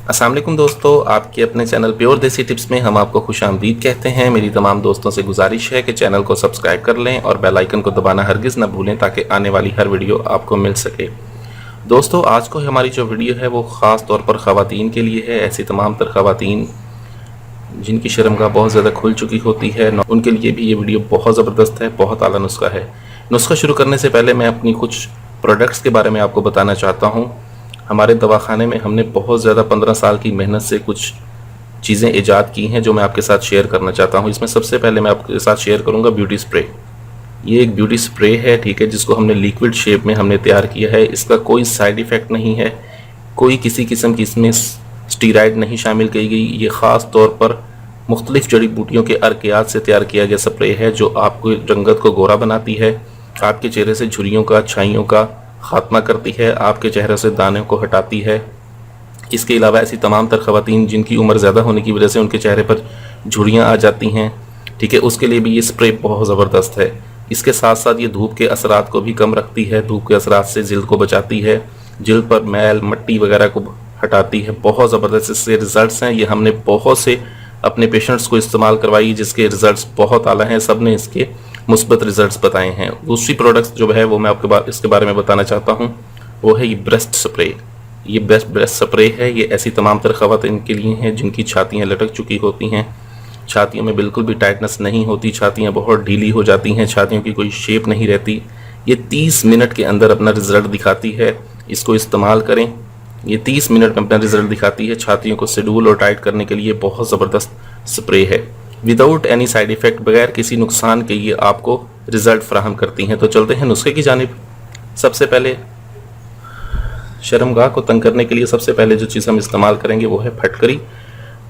अस्सलाम वालेकुम दोस्तों, आपके अपने चैनल प्योर देसी टिप्स में हम आपको खुश आमदीद कहते हैं। मेरी तमाम दोस्तों से गुजारिश है कि चैनल को सब्सक्राइब कर लें और बेल आइकन को दबाना हरगिज़ न भूलें ताकि आने वाली हर वीडियो आपको मिल सके। दोस्तों, आज को हमारी जो वीडियो है वो ख़ास तौर पर ख़वातीन के लिए है। ऐसी तमाम तर ख़वातीन जिनकी शर्मगाह बहुत ज़्यादा खुल चुकी होती है, उनके लिए भी ये वीडियो बहुत ज़बरदस्त है, बहुत आला नुस्खा है। नुस्खा शुरू करने से पहले मैं अपनी कुछ प्रोडक्ट्स के बारे में आपको बताना चाहता हूँ। हमारे दवाखाने में हमने बहुत ज़्यादा 15 साल की मेहनत से कुछ चीज़ें ईजाद की हैं जो मैं आपके साथ शेयर करना चाहता हूँ। इसमें सबसे पहले मैं आपके साथ शेयर करूँगा ब्यूटी स्प्रे। ये एक ब्यूटी स्प्रे है, ठीक है, जिसको हमने लिक्विड शेप में हमने तैयार किया है। इसका कोई साइड इफ़ेक्ट नहीं है, कोई किसी किस्म की इसमें स्टीराइड नहीं शामिल की गई। ये ख़ास तौर पर मुख्तलिफ जड़ी बूटियों के अर्कियात से तैयार किया गया स्प्रे है जो आपको रंगत को गोरा बनाती है, आपके चेहरे से झुर्रियों का, छाइयों का खात्मा करती है, आपके चेहरे से दानों को हटाती है। इसके अलावा ऐसी तमाम तर ख़वातीन जिनकी उम्र ज़्यादा होने की वजह से उनके चेहरे पर झुर्रियाँ आ जाती हैं, ठीक है, उसके लिए भी ये स्प्रे बहुत ज़बरदस्त है। इसके साथ साथ ये धूप के असरात को भी कम रखती है, धूप के असरात से जिल्द को बचाती है, जिल्द पर मैल मट्टी वगैरह को हटाती है। बहुत ज़बरदस्त इससे रिज़ल्ट्स हैं। ये हमने बहुत से अपने पेशेंट्स को इस्तेमाल करवाई जिसके रिज़ल्ट्स बहुत आला हैं, सब ने इसके मुस्बत रिज़ल्ट्स बताए हैं। दूसरी प्रोडक्ट्स जो है वो मैं आपके इसके बारे में बताना चाहता हूँ, वो है ये ब्रेस्ट स्प्रे। ये ब्रेस्ट स्प्रे है। ये ऐसी तमाम तर ख़वातीन के लिए हैं जिनकी छातियाँ लटक चुकी होती हैं, छातियों में बिल्कुल भी टाइटनेस नहीं होती, छातियाँ बहुत ढीली हो जाती हैं, छातियों की कोई शेप नहीं रहती। ये 30 मिनट के अंदर अपना रिज़ल्ट दिखाती है। इसको इस्तेमाल करें, ये 30 मिनट में अपना रिज़ल्ट दिखाती है। छातियों को शेड्यूल और टाइट करने के लिए बहुत ज़बरदस्त स्प्रे है, विदाउट एनी साइड इफ़ेक्ट, बगैर किसी नुकसान के ये आपको रिज़ल्ट फराहम करती हैं। तो चलते हैं नुस्खे की जानिब। सबसे पहले शर्मगाह को तंग करने के लिए सबसे पहले जो चीज़ हम इस्तेमाल करेंगे वो है फटकरी।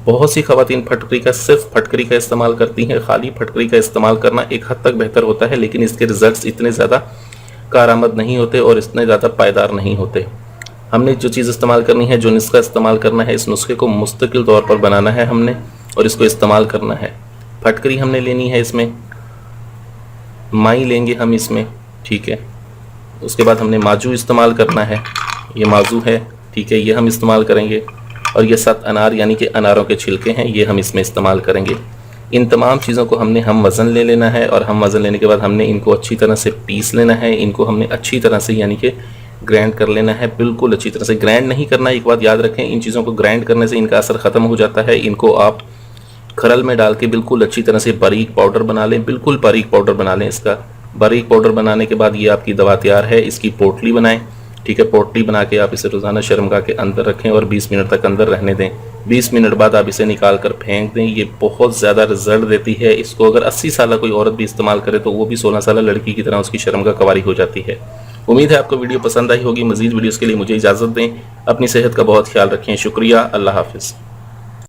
बहुत सी ख़वातीन सिर्फ फटकरी का इस्तेमाल करती हैं। खाली फटकरी का इस्तेमाल करना एक हद तक बेहतर होता है, लेकिन इसके रिज़ल्ट्स इतने ज़्यादा कारआमद नहीं होते और इतने ज़्यादा पायदार नहीं होते। हमने जो चीज़ इस्तेमाल करनी है, जो नुस्खा इस्तेमाल करना है, इस नुस्खे को मुस्तकिल तौर पर बनाना है हमने और इसको इस्तेमाल करना है। फटकरी हमने लेनी है, इसमें माई लेंगे हम इसमें, ठीक है। उसके बाद हमने माजू इस्तेमाल करना है, ये माजू है, ठीक है, ये हम इस्तेमाल करेंगे। और ये 7 अनार यानी कि अनारों के छिलके हैं, ये हम इसमें इस्तेमाल करेंगे। इन तमाम चीज़ों को हमने हम वज़न ले लेना है और हम वज़न लेने के बाद हमने इनको अच्छी तरह से पीस लेना है। इनको हमने अच्छी तरह से यानी कि ग्राइंड कर लेना है, बिल्कुल अच्छी तरह से। ग्राइंड नहीं करना, एक बात याद रखें, इन चीज़ों को ग्राइंड करने से इनका असर ख़त्म हो जाता है। इनको आप खरल में डाल के बिल्कुल अच्छी तरह से बारीक पाउडर बना लें, बिल्कुल बारीक पाउडर बना लें। इसका बारीक पाउडर बनाने के बाद ये आपकी दवा तैयार है। इसकी पोटली बनाएं, ठीक है। पोटली बना के आप इसे रोज़ाना शर्मगाह के अंदर रखें और 20 मिनट तक अंदर रहने दें। 20 मिनट बाद आप इसे निकाल कर फेंक दें। ये बहुत ज़्यादा रिजल्ट देती है। इसको अगर 80 साल कोई औरत भी इस्तेमाल करे तो वो भी 16 साल लड़की की तरह उसकी शर्मगाह कवारी हो जाती है। उम्मीद है आपको वीडियो पसंद आई होगी। मज़ीद वीडियोज़ के लिए मुझे इजाज़त दें। अपनी सेहत का बहुत ख्याल रखें। शुक्रिया। अल्लाह हाफ़िज़।